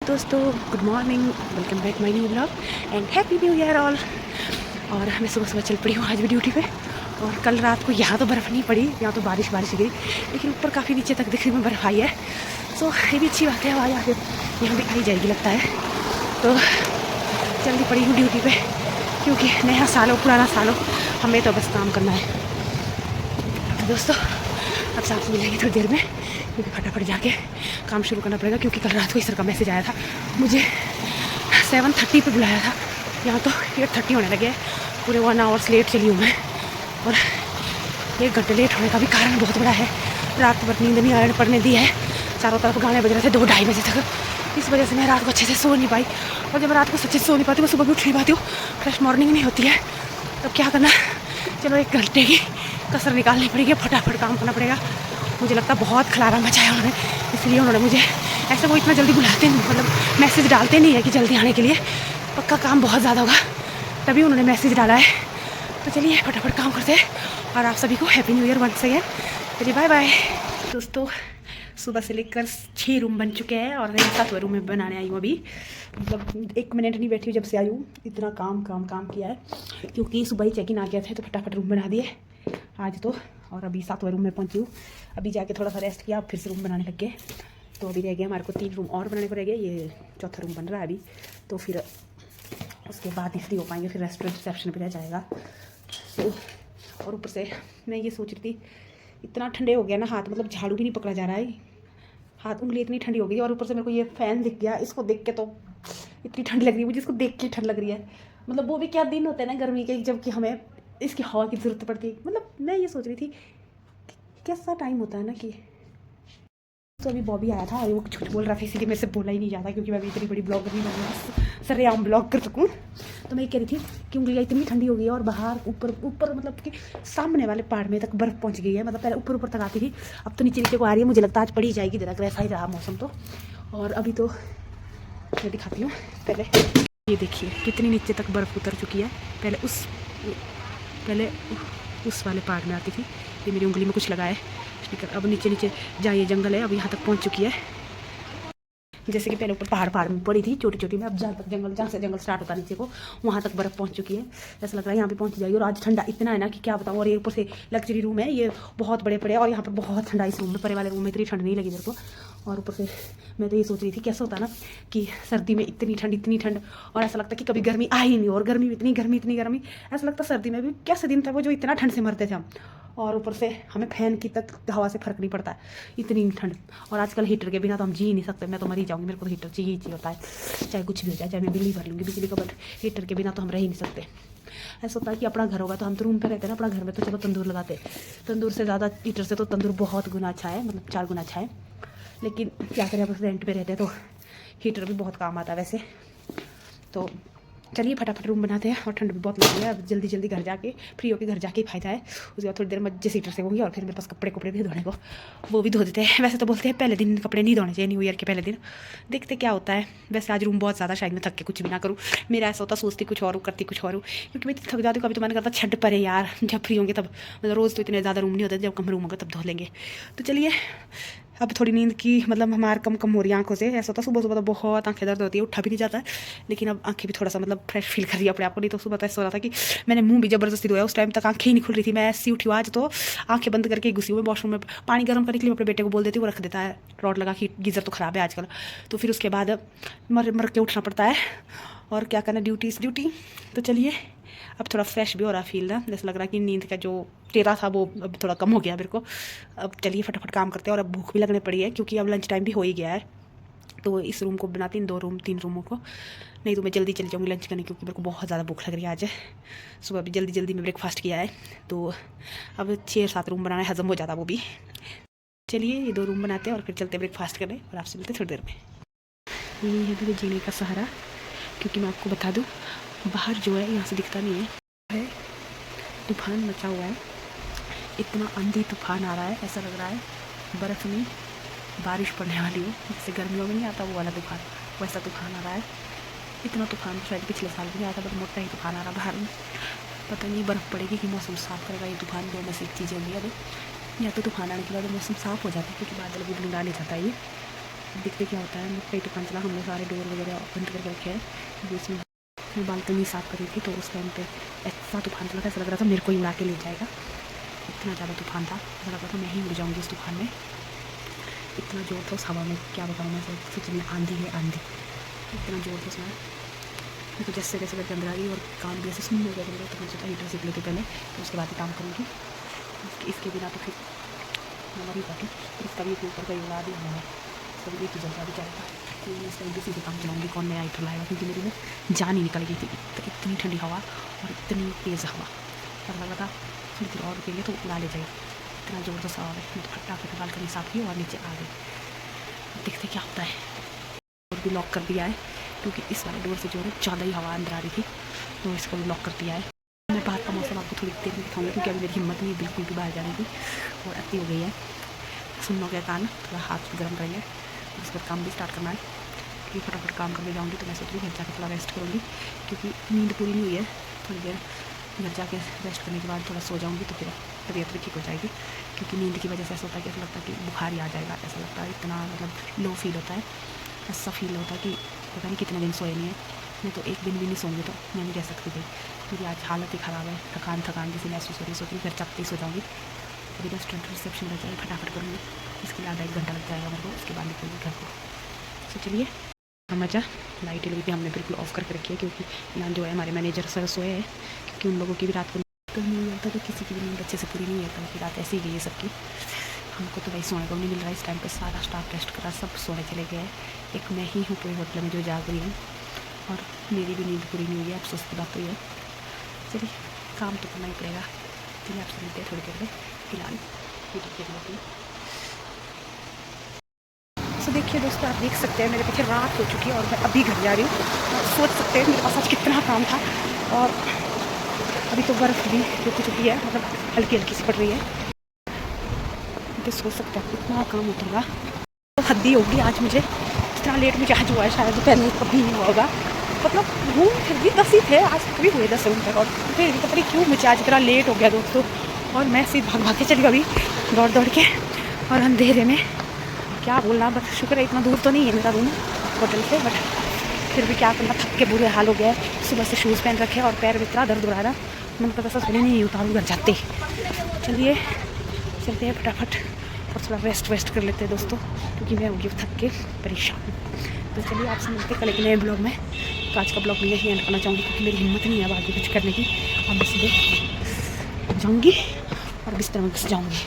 दोस्तों good morning, welcome back my new blog and happy new year all. और मैं सुबह सुबह चल पड़ी हूँ आज भी ड्यूटी पे। और कल रात को यहाँ तो बर्फ़ नहीं पड़ी, यहाँ तो बारिश गिरी, लेकिन ऊपर काफ़ी नीचे तक दिखने में बर्फ़ आई है। सो ये भी अच्छी बात है, आवाज़ आगे यहाँ भी आई जाएगी लगता है। तो जल्दी पड़ी हूँ ड्यूटी पे, क्योंकि नया साल हो पुराना साल हो, हमें तो बस काम करना है। दोस्तों अब साथ मिलेंगे थोड़ी देर में, क्योंकि फटाफट जाके काम शुरू करना पड़ेगा। क्योंकि कल रात को इस सर का मैसेज आया था, मुझे 7:30 पे बुलाया था, यहाँ तो 8:30 होने लगे। पूरे 1 आवर्स लेट चली हूँ मैं, और 1 घंटे लेट होने का भी कारण बहुत बड़ा है। रात भर नींद नहीं पड़ने दी है, चारों तरफ गाने बज रहे थे 2-2:30 बजे तक। इस वजह से मैं रात को अच्छे से सो नहीं पाई, और जब मैं रात को अच्छे से सो नहीं पाती मैं सुबह भी उठ नहीं पाती हूँ, फ्रेश मॉर्निंग नहीं होती है। तब क्या करना, चलो 1 घंटे की कसर निकालनी पड़ेगी, फटाफट काम करना पड़ेगा। मुझे लगता है बहुत खलारा मचाया उन्होंने, इसलिए उन्होंने मुझे, ऐसे वो इतना जल्दी बुलाते नहीं, मतलब मैसेज डालते नहीं है कि जल्दी आने के लिए, पक्का काम बहुत ज़्यादा होगा तभी उन्होंने मैसेज डाला है। तो चलिए फटाफट काम करते हैं, और आप सभी को happy new year once again. चलिए बाय बाय। दोस्तों सुबह से लेकर 6 रूम बन चुके हैं, और 7वां रूम में बनाने आई हूँ अभी। मतलब 1 मिनट नहीं बैठी हूँ जब से आई हूँ, इतना काम किया है, क्योंकि सुबह ही चेक इन आ गया था तो फटाफट रूम बना दिए आज तो। और अभी 7वां रूम में पहुंची हूँ, अभी जाके थोड़ा सा रेस्ट किया, फिर से रूम बनाने लग गए। तो अभी रह गया हमारे को 3 रूम और बनाने को रह गए, ये 4था रूम बन रहा है अभी। तो फिर उसके बाद ही फ्री हो पाएंगे, फिर रेस्टोरेंट रिसेप्शन पे रह जाएगा। तो और ऊपर से मैं ये सोच रही थी, इतना ठंडे हो गया ना हाथ, मतलब झाड़ू भी नहीं पकड़ा जा रहा है, हाथ उंगली इतनी ठंडी हो गई। और ऊपर से मेरे को ये फ़ैन दिख गया, इसको देख के तो इतनी ठंड लग रही है मुझे, इसको देख के ठंड लग रही है। मतलब वो भी क्या दिन होते हैं ना गर्मी के, जबकि हमें इसकी हवा की ज़रूरत पड़ती है। मतलब मैं ये सोच रही थी कैसा टाइम होता है ना कि, तो अभी बॉबी आया था और वो कुछ बोल रहा था, इसीलिए मेरे से बोला ही नहीं जाता, क्योंकि मैं अभी इतनी बड़ी ब्लॉगर नहीं बनूँ, सरेआम ब्लॉग कर सकूँ। तो मैं ये कह रही थी कि उंगलियाँ इतनी ठंडी हो गई है, और बाहर ऊपर मतलब कि सामने वाले पहाड़ में तक बर्फ़ पहुँच गई है। मतलब पहले ऊपर तक आती थी, अब तो नीचे नीचे को आ रही है। मुझे लगता है आज पड़ी जाएगी, जरा ऐसा ही रहा मौसम तो। और अभी तो मैं दिखाती हूँ, पहले ये देखिए कितनी नीचे तक बर्फ़ उतर चुकी है। पहले उस वाले पहाड़ में आती थी, ये मेरी उंगली में कुछ लगा है स्पीकर। अब नीचे नीचे जहाँ ये जंगल है, अब यहाँ तक पहुँच चुकी है। जैसे कि पहले ऊपर पहाड़ में पड़ी थी छोटी छोटी में, अब जहाँ से जंगल स्टार्ट होता है नीचे को, वहाँ तक बर्फ़ पहुँच चुकी है। ऐसा लग रहा है यहाँ पे पहुँच जाएगी। और आज ठंडा इतना है ना कि क्या बताऊँ। और ये ऊपर से लग्जरी रूम है, ये बहुत बड़े बड़े, और यहाँ पर बहुत ठंडा इस रूम में। परे वाले रूम में इतनी ठंड नहीं लगी मेरे को। और ऊपर से मैं तो ये सोच रही थी कैसा होता ना कि सर्दी में इतनी ठंड, और ऐसा लगता कि कभी गर्मी आई ही नहीं। और गर्मी में इतनी गर्मी, ऐसा लगता सर्दी में भी कैसे दिन था वो जो इतना ठंड से मरते थे हम। और ऊपर से हमें फ़ैन की तक हवा से फ़र्क नहीं पड़ता है, इतनी ठंड। और आजकल हीटर के बिना तो हम जी ही नहीं सकते, मैं तो मर ही जाऊँगी, मेरे को तो हीटर चाहिए होता है, चाहे कुछ भी हो जाए, चाहे मैं बिजली भर लूँगी बिजली का, बट हीटर के बिना तो हम रह ही नहीं सकते। ऐसा होता है कि अपना घर होगा तो हम तो रूम पे रहते हैं ना, अपना घर में तो चलो तंदूर लगाते, तंदूर से ज़्यादा हीटर से तो तंदूर बहुत गुना अच्छा है, मतलब 4 गुना अच्छा है। लेकिन क्या करें, अब रेंट पे रहते हैं तो हीटर भी बहुत काम आता है वैसे। तो चलिए फटाफट रूम बनाते हैं, और ठंड भी बहुत लग रही है। अब जल्दी जल्दी घर जाके फ्री होकर घर जाके ही फायदा है। उसके बाद थोड़ी देर मजे से हीटर से होंगी, और फिर मेरे पास कपड़े भी धोने को, वो भी धो देते हैं। वैसे तो बोलते हैं पहले दिन कपड़े नहीं धोने चाहिए, न्यू ईयर के पहले दिन, देखते क्या होता है। वैसे आज रूम बहुत ज़्यादा, शायद मैं थक के कुछ भी ना करूँ। मेरा ऐसा होता, सोचती कुछ और करती कुछ और, क्योंकि मैं थक जाती हूँ। कभी तो मैंने करता छठ परे यार, जब फ्री होंगे तब, मतलब रोज़ तो इतने ज़्यादा रूम नहीं होते, जब कम रूम होगा तब धो लेंगे। तो चलिए, अब थोड़ी नींद की मतलब हमारे कम हो रही है आंखों से। ऐसा होता सुबह सुबह तो बहुत आंखें दर्द होती है, उठा भी नहीं जाता है, लेकिन अब आंखें भी थोड़ा सा मतलब फ्रेश फील कर रही है अपने आप को। नहीं तो सुबह तो ऐसा हो रहा था कि मैंने मुंह भी जबरदस्ती धोया, उस टाइम तक आंखें ही नहीं खुल रही थी। मैं ऐसी उठी आज तो आंखें बंद करके घुसी हुई वॉशरूम में, पानी गर्म करने के लिए अपने बेटे को बोल देती हूँ, वो रख देता है रॉड लगा कि गीज़र तो ख़राब है आजकल। तो फिर उसके बाद मर के उठना पड़ता है, और क्या करना, ड्यूटी। तो चलिए अब थोड़ा फ्रेश भी हो रहा फील ना, जैसा लग रहा है कि नींद का जो टेरा था वो अब थोड़ा कम हो गया मेरे को। अब चलिए फटाफट काम करते हैं, और अब भूख भी लगने पड़ी है, क्योंकि अब लंच टाइम भी हो ही गया है। तो इस रूम को बनाती हूँ 3 रूमों को, नहीं तो मैं जल्दी चली जाऊँगी लंच करने, क्योंकि मेरे को बहुत ज़्यादा भूख लग रही है आज। सुबह भी जल्दी में ब्रेकफास्ट किया है, तो अब 6-7 रूम बनाना हज़म हो जाता वो भी। चलिए ये 2 रूम बनाते हैं, और फिर चलते ब्रेकफास्ट करने, और आपसे मिलते थोड़ी देर में। ये है मेरे जीने का सहारा, क्योंकि मैं आपको बता दूँ बाहर जो है यहाँ से दिखता नहीं है, तूफान मचा हुआ है, इतना आंधी तूफान आ रहा है, ऐसा लग रहा है बर्फ़ में बारिश पड़ने वाली हो, जैसे गर्मियों में नहीं आता वो वाला तूफान, वैसा तूफान आ रहा है। इतना तूफान शायद पिछले साल भी नहीं आया था, बट मोटा ही तूफान आ रहा बाहर में। पता नहीं बर्फ़ पड़ेगी कि मौसम साफ़ करेगा ये तूफान, दो में से एक चीज़ें होंगी। अब या तो तूफान आने के बाद मौसम साफ़ हो जाता है, क्योंकि बादल भी धुंधा ले जाता है ये, देखते क्या होता है। कई दुकान चला, हमने सारे डोर वगैरह बंद करके रखे हैं। बीच में मैं बालकनी साफ़ करी थी, तो उस टाइम पे ऐसा तूफान चला था, ऐसा लग रहा था मेरे को ही उड़ा के ले जाएगा। इतना ज़्यादा तूफान था, ऐसा लग रहा था मैं ही उड़ जाऊँगी इस तूफान में। इतना जोर था उस हवा में, क्या बताऊँ मैं। सच में आंधी है, आंधी। इतना जोर था उसमें, मैं तो जैसे जैसे करके अंदर आ गई और काम भी ऐसे सुन हो गया मेरा। तो मैं सोचा हीटर सीख लेती पहले, तो उसके बाद ही काम करूँगी। इसके बिना तो फिर नंबर ही काटूँ। इसका भी ऊपर का उड़ा दिया मैंने, इसका भी एक ही जगह भी जाएगा। तो इस टाइम पे सीधे काम चलाऊँगी, कौन नया हीटर लाएगा, क्योंकि मेरी में जान ही निकल गई थी। इतनी ठंडी हवा और इतनी तेज़ हवा, ऐसा लग रहा था थोड़ी देर और रुकेंगे तो उड़ा ले जाएगी। इतना जोर से सवाल है। मैं तो फटाफट बालकनी साफ की और नीचे आ गई। देखते क्या होता है। डोर भी लॉक कर दिया है, क्योंकि इस वाले डोर से जो है ज़्यादा ही हवा अंदर आ रही थी, तो इसको भी लॉक कर दिया है। मैं बाहर का मौसम आपको थोड़ी देर में दिखाऊंगी, क्योंकि अभी मेरी हिम्मत नहीं बिल्कुल भी बाहर जाने की, और अति हो गई है। सुन हो गया कान, थोड़ा हाथ गर्म करेंगे, उसके बाद काम भी स्टार्ट करना है। क्योंकि फटाफट काम करके जाऊँगी, तो मैं सोच रही हूँ घर जाकर थोड़ा रेस्ट करूँगी, क्योंकि नींद पूरी नहीं हुई है। थोड़ी देर घर जाके रेस्ट करने के बाद थोड़ा सो जाऊँगी, तो फिर तबीयत भी ठीक हो जाएगी। क्योंकि नींद की वजह से ऐसा होता है कि ऐसा लगता है कि बुखार ही आ जाएगा, ऐसा लगता है। इतना मतलब लो फील होता है, ऐसा फील होता है कि पता नहीं कितने दिन सोए नहीं है। मैं तो एक दिन भी नहीं सोऊंगी तो मैं नहीं रह सकती थी। मेरी आज हालत ही ख़राब है, थकान जैसे महसूस हो रही। सोच रही घर जाते ही सो जाऊँगी। अभी रेस्टोरेंट रिसेप्शन लग जाएगी, फटाफट करूँगी। इसके लिए आधा 1 घंटा लग जाएगा मेरे को, उसके बाद निकलूँगी घर को। तो चलिए मजा। लाइट भी हमने बिल्कुल ऑफ करके रखी है, क्योंकि यहाँ जो है हमारे मैनेजर सर सोए हैं, क्योंकि उन लोगों की भी रात को नहीं होता, तो किसी की भी नींद अच्छे से पूरी नहीं होता कि रात ऐसी ही गई है सबकी। हमको तो भाई सोने को नहीं मिल रहा है इस टाइम पे। सारा स्टाफ रेस्ट करा, सब सोने चले गए हैं। एक मैं ही हूँ पूरे होटल में जो जाग रही हूँ, और मेरी भी नींद पूरी नहीं हुई है। अफसोस की बात हुई है। चलिए काम तो करना ही पड़ेगा। चलिए आपसे मिलते हैं थोड़ी देर में। फिलहाल वीडियो देख लेती हूँ। तो देखिए दोस्तों, आप देख सकते हैं मेरे पीछे रात हो चुकी है और मैं अभी घर जा रही हूँ। आप सोच सकते हैं मेरे पास आज कितना काम था। और अभी तो बर्फ़ भी रुक चुकी है, मतलब हल्की हल्की सी पड़ रही है। तो सोच सकते हैं कितना काम होता है। तो हद्दी होगी आज मुझे, इतना लेट मुझे आज हुआ है, शायद पहले कभी नहीं हुआ होगा। मतलब घूम फिर भी 10 ही थे, आज कभी हुए 10 घंटे। और फिर भी पता नहीं क्यों मुझे आज इतना लेट हो गया दोस्तों। और मैं सीधे भाग के चली गई दौड़ के, और अंधेरे में क्या बोलना। बट शुक्र है इतना दूर तो नहीं है मेरा रूम होटल से, बट फिर भी क्या करना, थक के बुरे हाल हो गया है। सुबह से शूज़ पहन रखे और पैर में इतना दर्द हो रहा था, मैंने पता सा सुनी नहीं उतारू घर जाते। चलिए चलते हैं फटाफट और थोड़ा रेस्ट कर लेते हैं दोस्तों, क्योंकि मैं होंगी थक के परेशान। तो चलिए आपसे मिलते कल एक नए ब्लॉग में। तो आज का ब्लॉग मैं यही एंड करना चाहूँगी, क्योंकि मेरी हिम्मत नहीं है आगे कुछ करने की। अब मैं सीधे जाऊँगी और बिस्तर में घुस जाऊँगी।